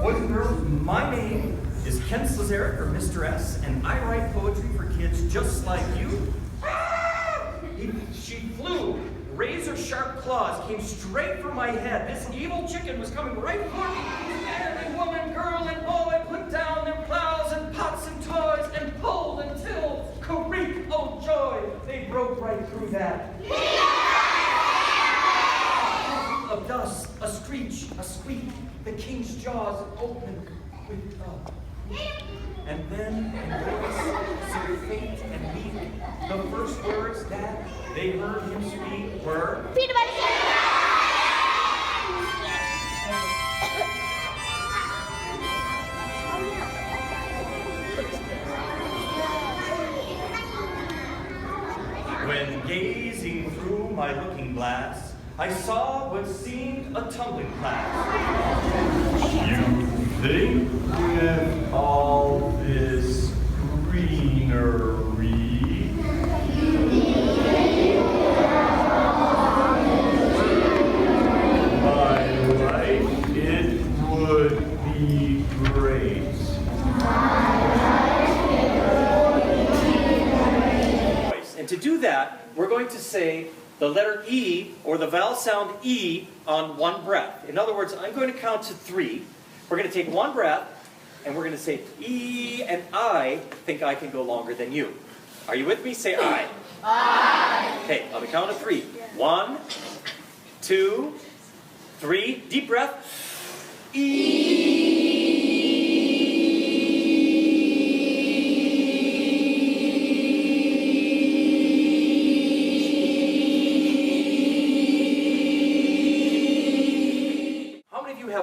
Boys and girls, my name is Ken Slesarik, or Mr. S, and I write poetry for kids just like you. She flew. Razor-sharp claws came straight for my head. This evil chicken was coming right for me. Every woman, girl, and boy put down their plows and pots and toys and pulled until, creak, oh joy, they broke right through that. Of dust, a screech, a squeak, the king's jaws opened with and then, in voice so faint and weak, the first words that they heard him speak were, "Peanut butter When gazing through my looking glass, I saw what seemed a tumbling class. You think with all this greenery, my life, it would be great. And to do that, we're going to say the letter E, or the vowel sound E, on one breath. In other words, I'm going to count to 3. We're going to take one breath, and we're going to say E, and I think I can go longer than you. Are you with me? Say I. I. Okay, on the count of 3. 1, 2, 3. Deep breath. E.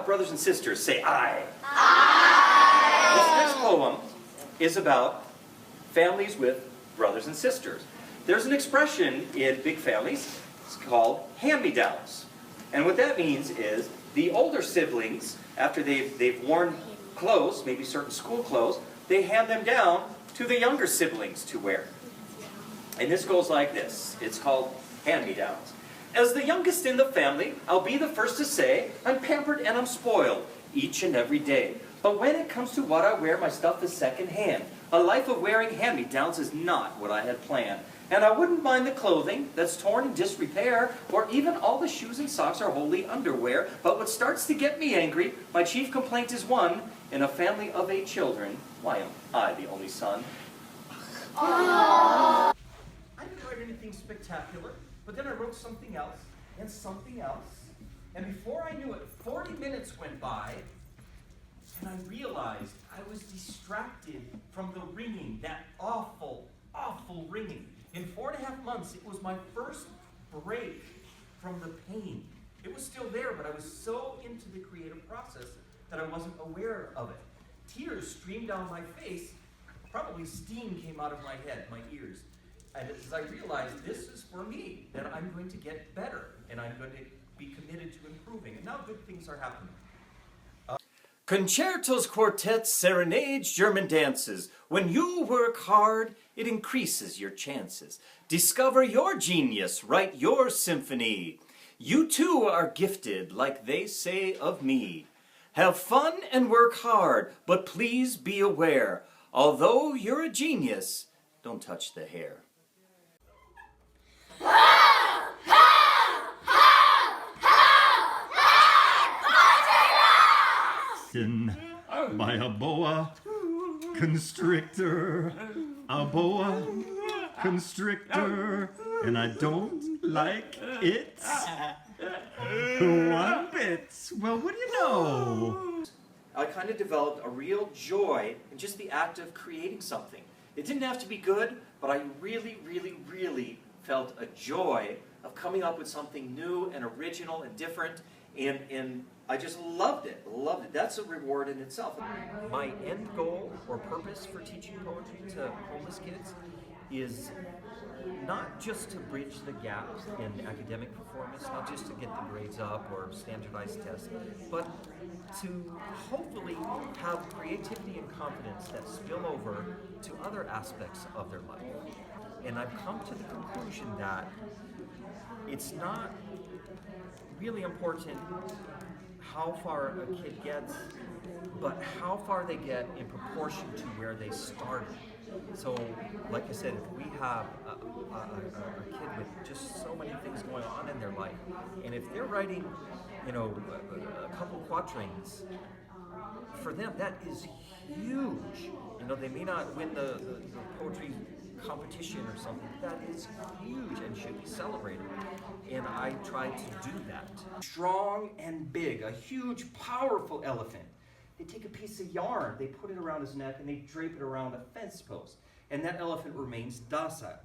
Brothers and sisters, say I. I. This next poem is about families with brothers and sisters. There's an expression in big families, it's called hand-me-downs. And what that means is the older siblings, after they've worn clothes, maybe certain school clothes, they hand them down to the younger siblings to wear. And this goes like this. It's called hand-me-downs. As the youngest in the family, I'll be the first to say, I'm pampered and I'm spoiled each and every day. But when it comes to what I wear, my stuff is secondhand. A life of wearing hand-me-downs is not what I had planned. And I wouldn't mind the clothing that's torn in disrepair, or even all the shoes and socks are wholly underwear. But what starts to get me angry, my chief complaint is one, in a family of 8 children, why am I the only son? I didn't write anything spectacular. But then I wrote something else, and before I knew it, 40 minutes went by, and I realized I was distracted from the ringing, that awful, awful ringing. In 4.5 months, it was my first break from the pain. It was still there, but I was so into the creative process that I wasn't aware of it. Tears streamed down my face, probably steam came out of my head, my ears. And as I realized, this is for me, that I'm going to get better, and I'm going to be committed to improving. And now good things are happening. Concertos, quartets, serenades, German dances. When you work hard, it increases your chances. Discover your genius, write your symphony. You too are gifted, like they say of me. Have fun and work hard, but please be aware, although you're a genius, don't touch the hair. By a boa constrictor, and I don't like it one bit. Well, what do you know? I kind of developed a real joy in just the act of creating something. It didn't have to be good, but I really, really, really felt a joy of coming up with something new and original and different, and I just loved it, That's a reward in itself. My end goal or purpose for teaching poetry to homeless kids is not just to bridge the gap in academic performance, not just to get the grades up or standardized tests, but to hopefully have creativity and confidence that spill over to other aspects of their life. And I've come to the conclusion that it's not really important how far a kid gets but how far they get in proportion to where they started. So, like I said, if we have a kid with just so many things going on in their life, and if they're writing, a couple quatrains, for them that is huge. They may not win the poetry competition or something. That is huge and should be celebrated. And I try to do that. Strong and big, a huge, powerful elephant. They take a piece of yarn, they put it around his neck, and they drape it around a fence post. And that elephant remains docile.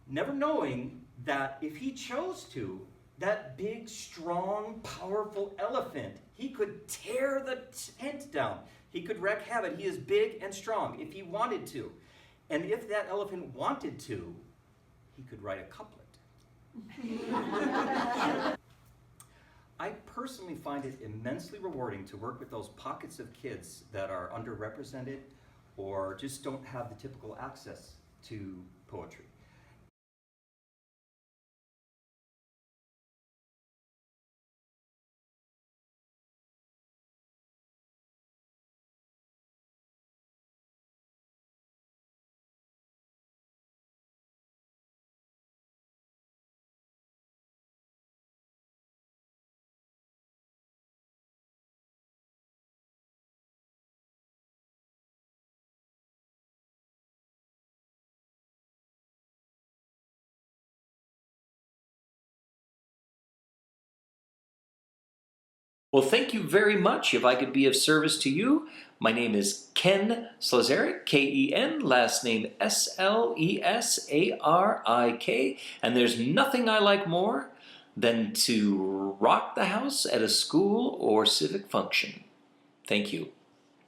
Never knowing that if he chose to, that big, strong, powerful elephant, he could tear the tent down. He could wreak havoc. He is big and strong if he wanted to. And if that elephant wanted to, he could write a couplet. I personally find it immensely rewarding to work with those pockets of kids that are underrepresented or just don't have the typical access to poetry. Well, thank you very much. If I could be of service to you, my name is Ken Slesarik, K-E-N, last name S-L-E-S-A-R-I-K, and there's nothing I like more than to rock the house at a school or civic function. Thank you.